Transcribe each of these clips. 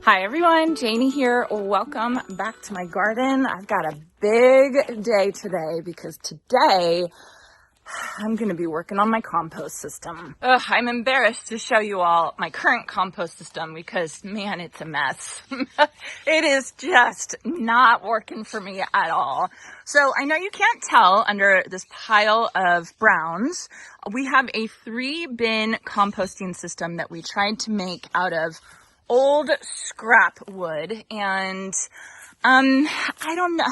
Hi everyone, Janie here. Welcome back to my garden. I've got a big day today because today I'm going to be working on my compost system. I'm embarrassed to show you all my current compost system because, man, it's a mess. It is just not working for me at all. So I know you can't tell under this pile of browns. We have a 3-bin composting system that we tried to make out of old scrap wood, and I don't know,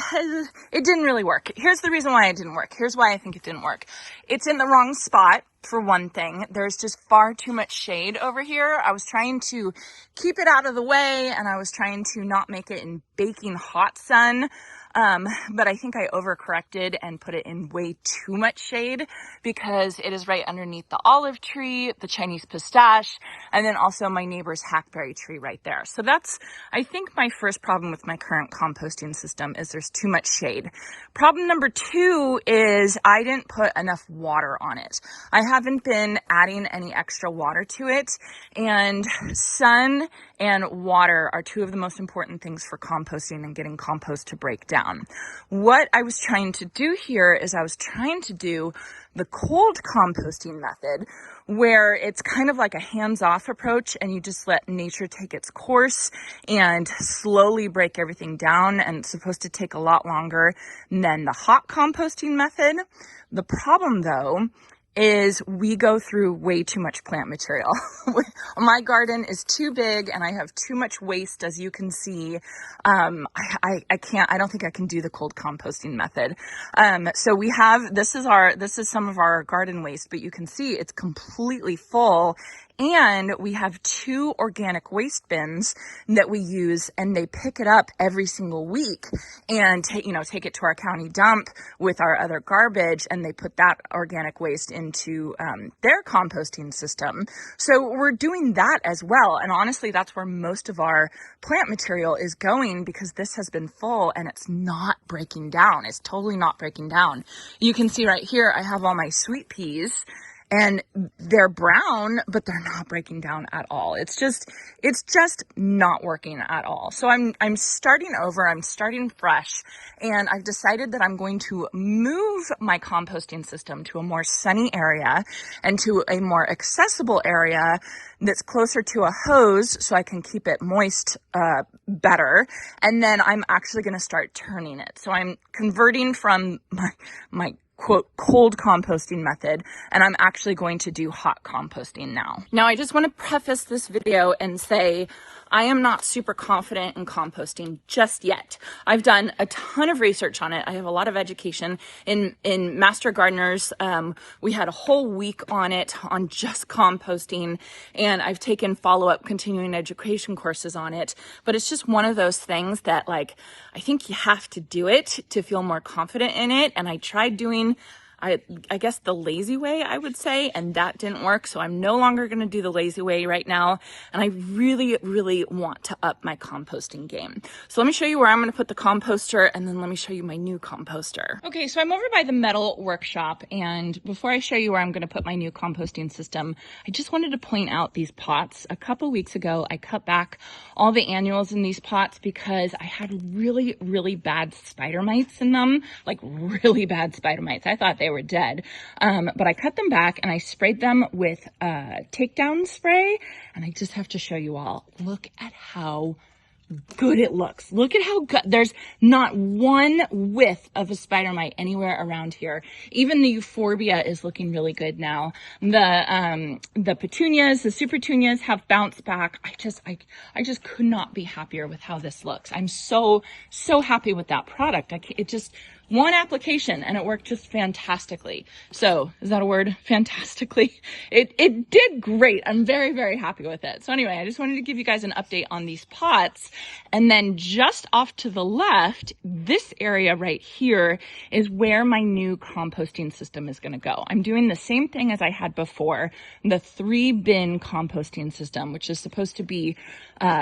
it didn't really work. Here's the reason why it didn't work. Here's why I think it didn't work. It's in the wrong spot, for one thing. There's just far too much shade over here. I was trying to keep it out of the way, and I was trying to not make it in baking hot sun. But I think I overcorrected and put it in way too much shade because it is right underneath the olive tree, the Chinese pistache, and then also my neighbor's hackberry tree right there. So that's, I think, my first problem with my current composting system is there's too much shade. Problem number 2 is I didn't put enough water on it. I haven't been adding any extra water to it, and sun and water are 2 of the most important things for composting and getting compost to break down. What I was trying to do here is I was trying to do the cold composting method, where it's kind of like a hands-off approach and you just let nature take its course and slowly break everything down, and it's supposed to take a lot longer than the hot composting method. The problem, though, is we go through way too much plant material. My garden is too big and I have too much waste, as you can see. I don't think I can do the cold composting method. So we have, this is some of our garden waste, but you can see it's completely full. And we have 2 organic waste bins that we use, and they pick it up every single week and take it to our county dump with our other garbage, and they put that organic waste into their composting system. So we're doing that as well. And honestly, that's where most of our plant material is going, because this has been full and it's not breaking down. It's totally not breaking down. You can see right here, I have all my sweet peas. And they're brown, but they're not breaking down at all. It's just not working at all. So I'm starting over, I'm starting fresh, and I've decided that I'm going to move my composting system to a more sunny area and to a more accessible area that's closer to a hose so I can keep it moist better. And then I'm actually going to start turning it. So I'm converting from my quote cold composting method, and I'm actually going to do hot composting now. Now, I just want to preface this video and say I am not super confident in composting just yet. I've done a ton of research on it. I have a lot of education in Master Gardeners. We had a whole week on it, on just composting, and I've taken follow-up continuing education courses on it. But it's just one of those things that, like, I think you have to do it to feel more confident in it. And I tried doing, I guess, the lazy way, I would say, and that didn't work. So I'm no longer going to do the lazy way right now. And I really, really want to up my composting game. So let me show you where I'm going to put the composter, and then let me show you my new composter. Okay, so I'm over by the metal workshop, and before I show you where I'm going to put my new composting system, I just wanted to point out these pots. A couple weeks ago, I cut back all the annuals in these pots because I had really, really bad spider mites in them, like really bad spider mites. I thought they were dead. But I cut them back and I sprayed them with takedown spray. And I just have to show you all, look at how good it looks. Look at how good. There's not one whiff of a spider mite anywhere around here. Even the euphorbia is looking really good now. The petunias, the super petunias have bounced back. I just could not be happier with how this looks. I'm so happy with that product. It just, one application and it worked just fantastically. So is that a word? Fantastically. It did great. I'm very, very happy with it. So anyway, I just wanted to give you guys an update on these pots. And then just off to the left, this area right here is where my new composting system is going to go. I'm doing the same thing as I had before, the 3-bin composting system, which is supposed to be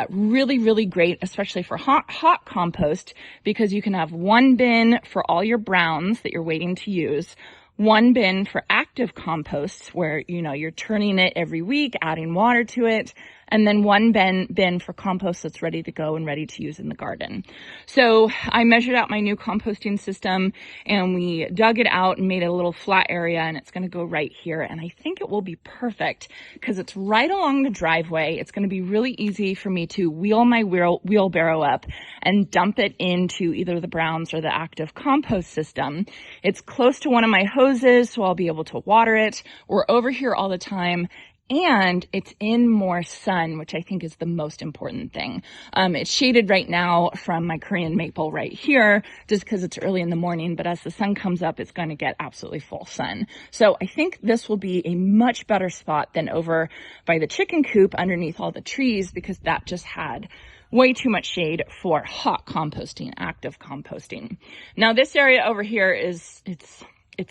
really, really great, especially for hot compost, because you can have 1 bin for all your browns that you're waiting to use, 1 bin for active composts where, you're turning it every week, adding water to it, and then one bin for compost that's ready to go and ready to use in the garden. So I measured out my new composting system, and we dug it out and made a little flat area, and it's going to go right here. And I think it will be perfect because it's right along the driveway. It's going to be really easy for me to wheel my wheelbarrow up and dump it into either the Browns or the active compost system. It's close to one of my hoses, so I'll be able to water it. We're over here all the time. And it's in more sun, which I think is the most important thing. It's shaded right now from my Korean maple right here, just because it's early in the morning. But as the sun comes up, it's going to get absolutely full sun. So I think this will be a much better spot than over by the chicken coop underneath all the trees, because that just had way too much shade for hot composting, active composting. Now this area over here it's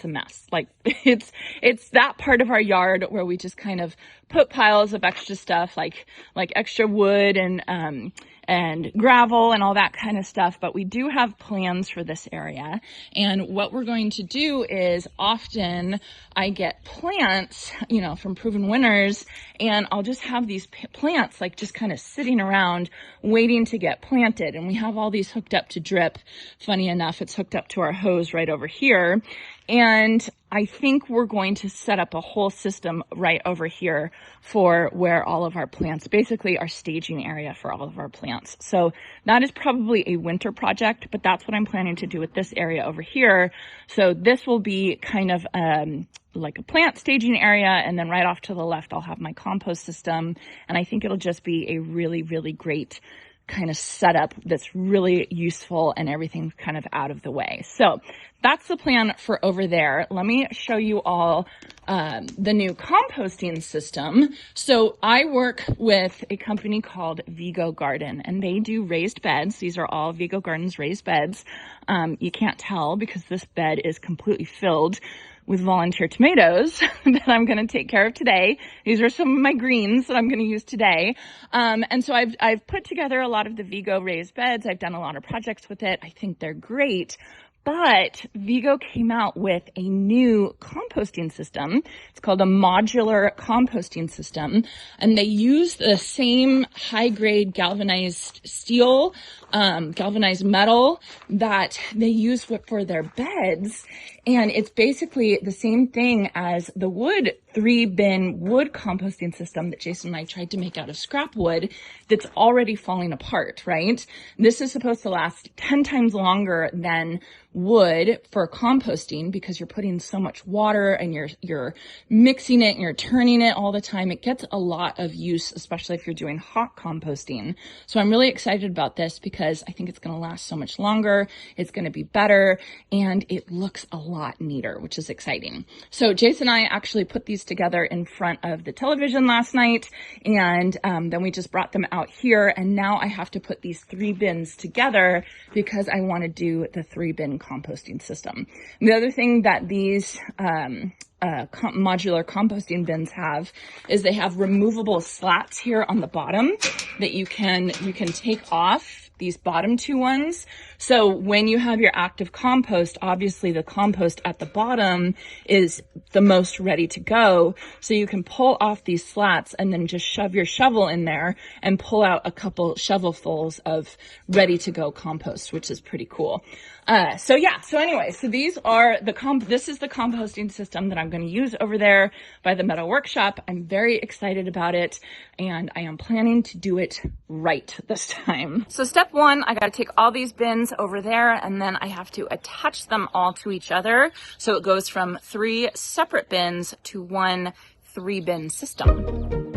a mess. Like it's that part of our yard where we just kind of put piles of extra stuff like extra wood and gravel and all that kind of stuff. But we do have plans for this area. And what we're going to do is, often I get plants, from Proven Winners, and I'll just have these plants like just kind of sitting around waiting to get planted. And we have all these hooked up to drip. Funny enough, it's hooked up to our hose right over here. And I think we're going to set up a whole system right over here for where all of our plants, basically our staging area for all of our plants. So that is probably a winter project, but that's what I'm planning to do with this area over here. So this will be kind of like a plant staging area, and then right off to the left, I'll have my compost system. And I think it'll just be a really, really great kind of setup that's really useful, and everything's kind of out of the way. So that's the plan for over there. Let me show you all the new composting system. So I work with a company called Vego Garden, and they do raised beds. These are all Vego Garden's raised beds. You can't tell because this bed is completely filled with volunteer tomatoes that I'm going to take care of today. These are some of my greens that I'm going to use today. And so I've put together a lot of the Vego raised beds. I've done a lot of projects with it. I think they're great. But Vego came out with a new composting system. It's called a modular composting system. And they use the same high-grade galvanized steel, galvanized metal that they use for their beds. And it's basically the same thing as the wood 3-bin wood composting system that Jason and I tried to make out of scrap wood that's already falling apart, right? This is supposed to last 10 times longer than wood for composting because you're putting so much water and you're mixing it and you're turning it all the time. It gets a lot of use, especially if you're doing hot composting. So I'm really excited about this because I think it's going to last so much longer. It's going to be better, and it looks a lot neater, which is exciting. So Jason and I actually put these together in front of the television last night, and then we just brought them out here, and now I have to put these 3 bins together because I want to do the 3-bin composting system. The other thing that these modular composting bins have is they have removable slats here on the bottom that you can take off, these bottom 2 ones. So when you have your active compost, obviously the compost at the bottom is the most ready to go. So you can pull off these slats and then just shove your shovel in there and pull out a couple shovelfuls of ready to go compost, which is pretty cool. So these are this is the composting system that I'm going to use over there by the Meadow Workshop. I'm very excited about it, and I am planning to do it right this time. So step 1, I got to take all these bins over there, and then I have to attach them all to each other. So it goes from 3 separate bins to 1 3-bin system.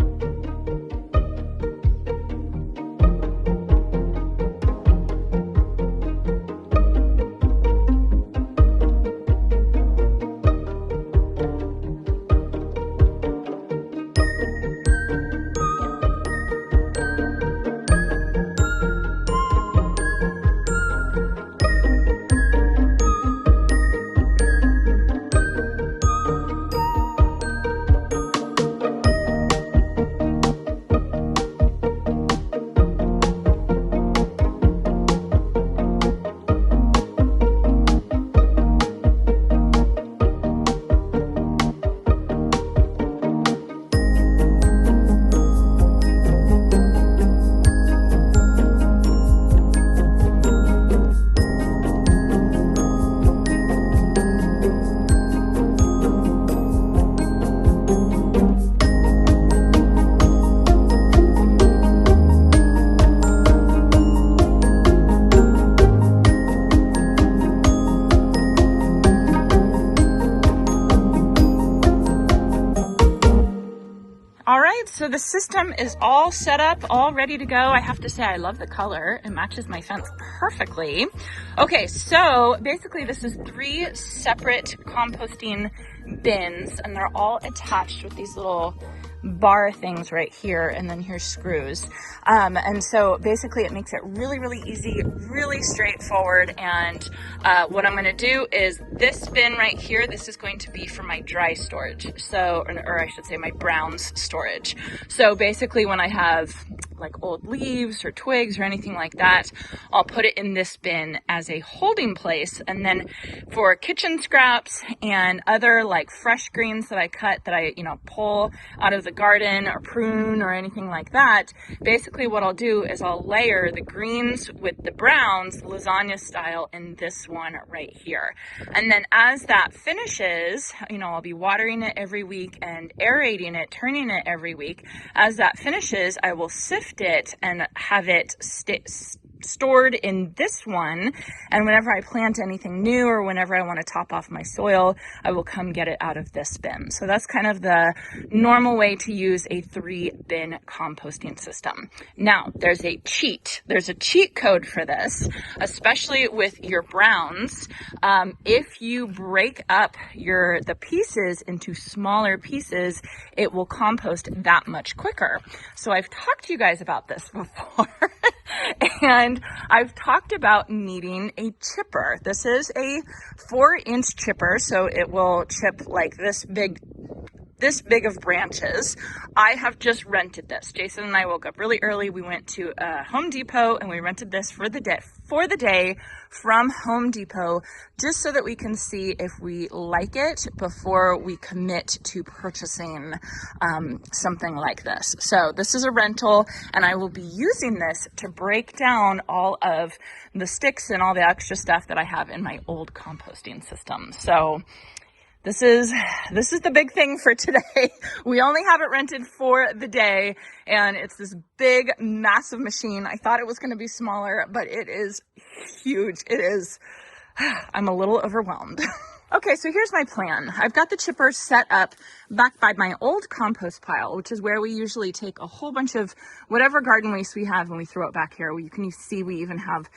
right, so the system is all set up, all ready to go. I have to say, I love the color. It matches my fence perfectly. Okay, so basically this is 3 separate composting bins, and they're all attached with these little bar things right here, and then here's screws. And so basically it makes it really, really easy, really straightforward. And what I'm gonna do is this bin right here, this is going to be for my dry storage. So, or I should say my browns storage. So basically when I have like old leaves or twigs or anything like that, I'll put it in this bin as a holding place. And then for kitchen scraps and other like fresh greens that I cut, that I, pull out of the garden or prune or anything like that, basically what I'll do is I'll layer the greens with the browns, lasagna style, in this one right here. And then as that finishes, I'll be watering it every week and aerating it, turning it every week. As that finishes, I will sift it and have it stored in this one, and whenever I plant anything new or whenever I want to top off my soil, I will come get it out of this bin. So that's kind of the normal way to use a 3-bin composting system. Now, there's a cheat code for this, especially with your browns. If you break up the pieces into smaller pieces, it will compost that much quicker. So I've talked to you guys about this before. And I've talked about needing a chipper. This is a 4-inch chipper, so it will chip like this big of branches. I have just rented this. Jason and I woke up really early. We went to Home Depot and we rented this for the day from Home Depot, just so that we can see if we like it before we commit to purchasing something like this. So this is a rental, and I will be using this to break down all of the sticks and all the extra stuff that I have in my old composting system. So this is the big thing for today. We only have it rented for the day, and it's this big, massive machine. I thought it was going to be smaller, but it is huge. It is, I'm a little overwhelmed. Okay, so here's my plan. I've got the chipper set up back by my old compost pile, which is where we usually take a whole bunch of whatever garden waste we have and we throw it back here. You can see we even have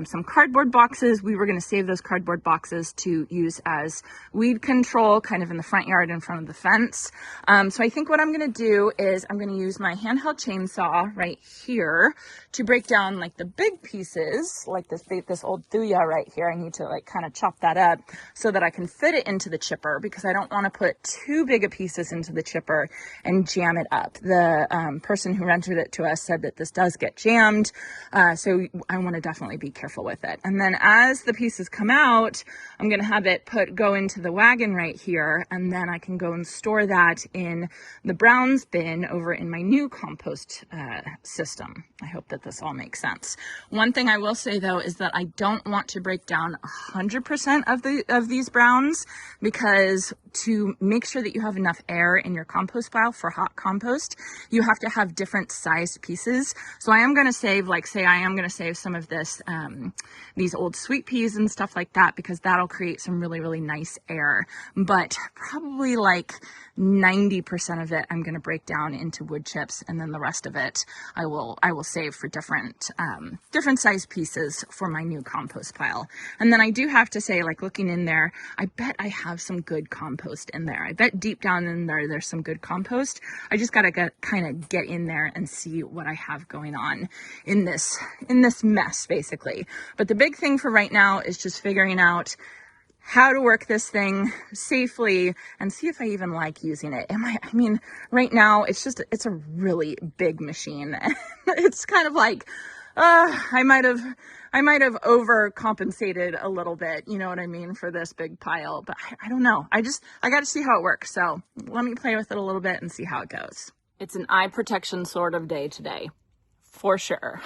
some cardboard boxes. We were going to save those cardboard boxes to use as weed control kind of in the front yard in front of the fence. So I think what I'm going to do is I'm going to use my handheld chainsaw right here to break down like the big pieces, like this old thuya right here. I need to like kind of chop that up so that I can fit it into the chipper, because I don't want to put too big of pieces into the chipper and jam it up. The person who rented it to us said that this does get jammed, so I want to definitely be careful with it. And then as the pieces come out, I'm going to have it go into the wagon right here, and then I can go and store that in the browns bin over in my new compost system. I hope that this all makes sense. One thing I will say though is that I don't want to break down 100% of these browns, because to make sure that you have enough air in your compost pile for hot compost, you have to have different sized pieces. So I am going to save, I am going to save some of this, these old sweet peas and stuff like that, because that'll create some really, really nice air. But probably like 90% of it I'm going to break down into wood chips, and then the rest of it I will save for different size pieces for my new compost pile. And then I do have to say, like, looking in there, I bet I have some good compost in there. I bet deep down in there's some good compost. I just got to kind of get in there and see what I have going on in this mess, basically. But the big thing for right now is just figuring out how to work this thing safely and see if I even like using it. I mean, right now it's a really big machine. It's kind of like, I might have overcompensated a little bit, you know what I mean, for this big pile, but I don't know. I got to see how it works. So let me play with it a little bit and see how it goes. It's an eye protection sort of day today, for sure.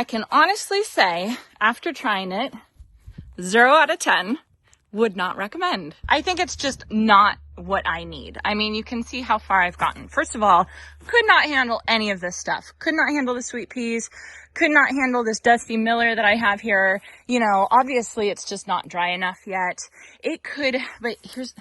can honestly say, after trying it, 0 out of 10, would not recommend. I think it's just not what I need. I mean, you can see how far I've gotten. First of all, could not handle any of this stuff. Could not handle the sweet peas. Could not handle this dusty miller that I have here. You know, obviously it's just not dry enough yet. It could, but here's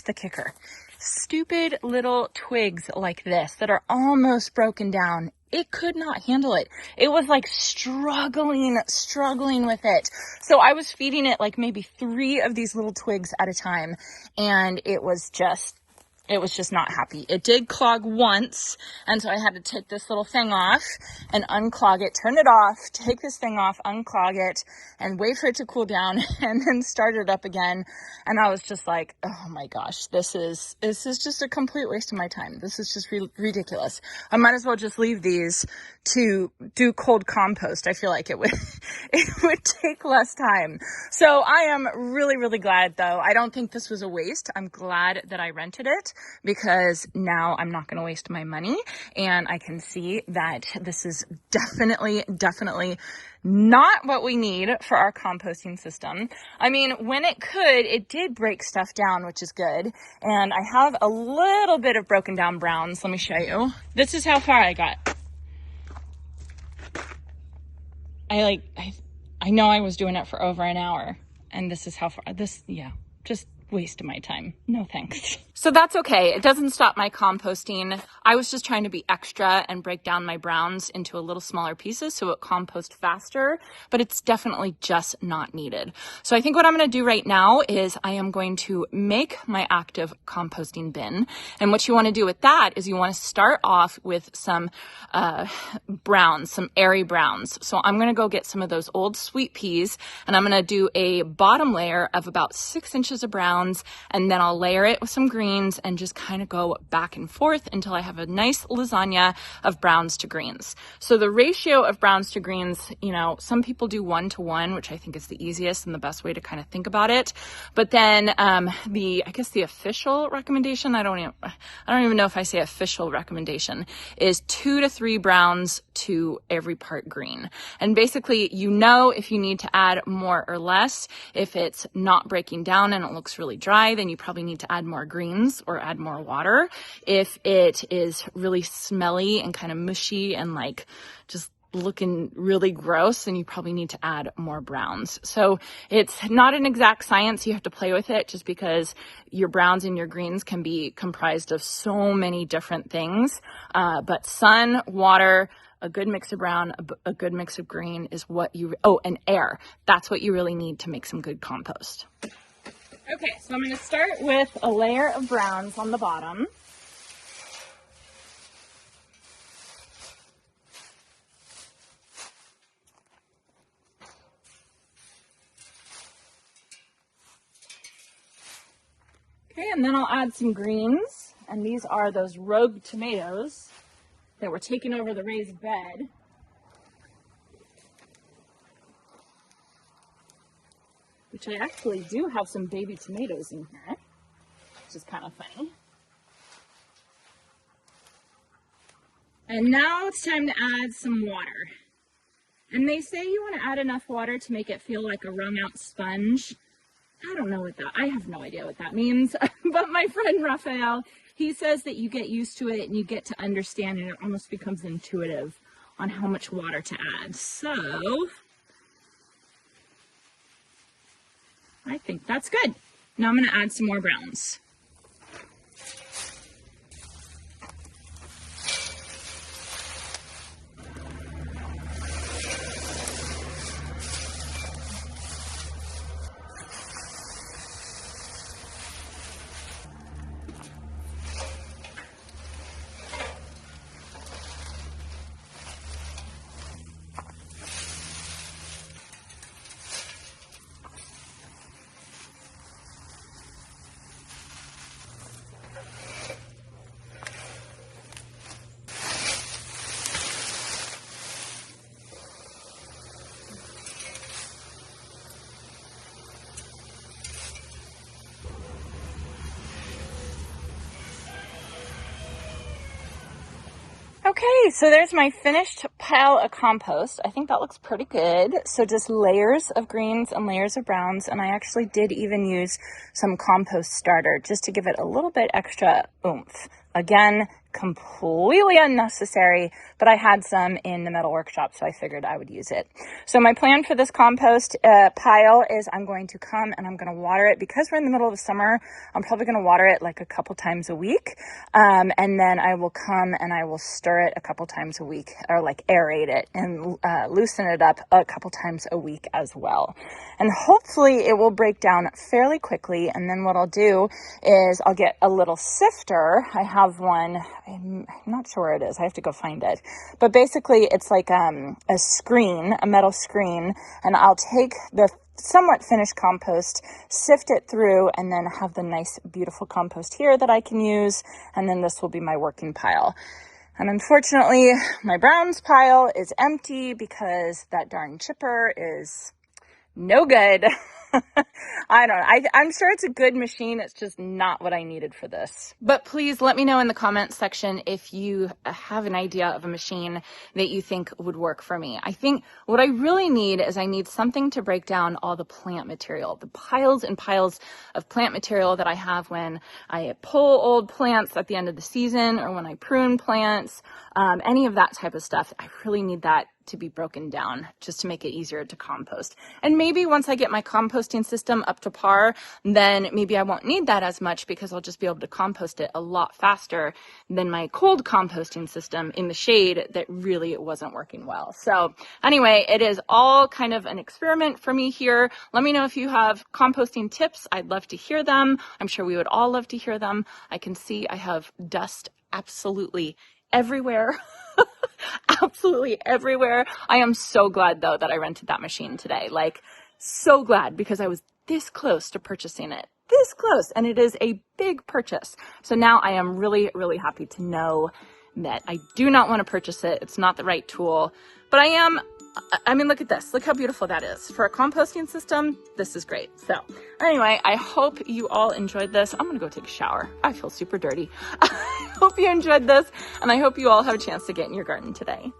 the kicker. Stupid little twigs like this that are almost broken down. It could not handle it. It was like struggling with it. So I was feeding it like maybe 3 of these little twigs at a time, and it was just not happy. It did clog once, and so I had to take this little thing off and unclog it, turn it off, take this thing off, unclog it, and wait for it to cool down, and then start it up again. And I was just like, oh my gosh, this is just a complete waste of my time. This is just ridiculous. I might as well just leave these to do cold compost. I feel like it would take less time. So I am really, really glad though. I don't think this was a waste. I'm glad that I rented it, because now I'm not going to waste my money, and I can see that this is definitely not what we need for our composting system. I mean, when it did break stuff down, which is good, and I have a little bit of broken down browns. Let me show you. This is how far I got. I know I was doing it for over an hour, and this is how far just waste of my time. No thanks. So that's okay. It doesn't stop my composting. I was just trying to be extra and break down my browns into a little smaller pieces so it composts faster, but it's definitely just not needed. So I think what I'm going to do right now is I am going to make my active composting bin. And what you want to do with that is you want to start off with some browns, some airy browns. So I'm going to go get some of those old sweet peas, and I'm going to do a bottom layer of about 6 inches of browns, and then I'll layer it with some greens and just kind of go back and forth until I have a nice lasagna of browns to greens. So the ratio of browns to greens, you know, some people do 1 to 1, which I think is the easiest and the best way to kind of think about it. But then I guess the official recommendation, I don't even know if I say official recommendation, is 2 to 3 browns to every part green. And basically, you know, if you need to add more or less. If it's not breaking down and it looks really dry, then you probably need to add more greens or add more water. If it is really smelly and kind of mushy and like just looking really gross, then you probably need to add more browns. So it's not an exact science. You have to play with it, just because your browns and your greens can be comprised of so many different things. But sun, water, a good mix of brown, a good mix of green is what and air. That's what you really need to make some good compost. Okay, so I'm going to start with a layer of browns on the bottom. Okay, and then I'll add some greens, and these are those rogue tomatoes that were taking over the raised bed. Which I actually do have some baby tomatoes in here, which is kind of funny. And now it's time to add some water. And they say you want to add enough water to make it feel like a wrung out sponge. I have no idea what that means. But my friend Raphael, he says that you get used to it and you get to understand, and it almost becomes intuitive on how much water to add. So I think that's good. Now I'm going to add some more browns. Okay, so there's my finished pile of compost. I think that looks pretty good. So just layers of greens and layers of browns. And I actually did even use some compost starter just to give it a little bit extra oomph. Again, completely unnecessary, but I had some in the metal workshop, so I figured I would use it. So my plan for this compost pile is I'm going to come and I'm going to water it. Because we're in the middle of summer, I'm probably going to water it like a couple times a week. And then I will come and I will stir it a couple times a week, or like aerate it and loosen it up a couple times a week as well. And hopefully it will break down fairly quickly. And then what I'll do is I'll get a little sifter. I have one. I'm not sure where it is. I have to go find it. But basically it's like a screen, a metal screen, and I'll take the somewhat finished compost, sift it through, and then have the nice, beautiful compost here that I can use. And then this will be my working pile. And unfortunately, my browns pile is empty because that darn chipper is no good. I don't know. I'm sure it's a good machine. It's just not what I needed for this. But please let me know in the comments section if you have an idea of a machine that you think would work for me. I think what I really need is I need something to break down all the plant material, the piles and piles of plant material that I have when I pull old plants at the end of the season or when I prune plants, any of that type of stuff. I really need that to be broken down just to make it easier to compost. And maybe once I get my composting system up to par, then maybe I won't need that as much because I'll just be able to compost it a lot faster than my cold composting system in the shade that really wasn't working well. So anyway, it is all kind of an experiment for me here. Let me know if you have composting tips. I'd love to hear them. I'm sure we would all love to hear them. I can see I have dust absolutely everywhere. Absolutely everywhere. I am so glad though that I rented that machine today. Like, so glad, because I was this close to purchasing it. This close. And it is a big purchase. So now I am really, really happy to know that I do not want to purchase it. It's not the right tool. But I mean, look at this. Look how beautiful that is. For a composting system, this is great. So anyway, I hope you all enjoyed this. I'm going to go take a shower. I feel super dirty. I hope you enjoyed this, and I hope you all have a chance to get in your garden today.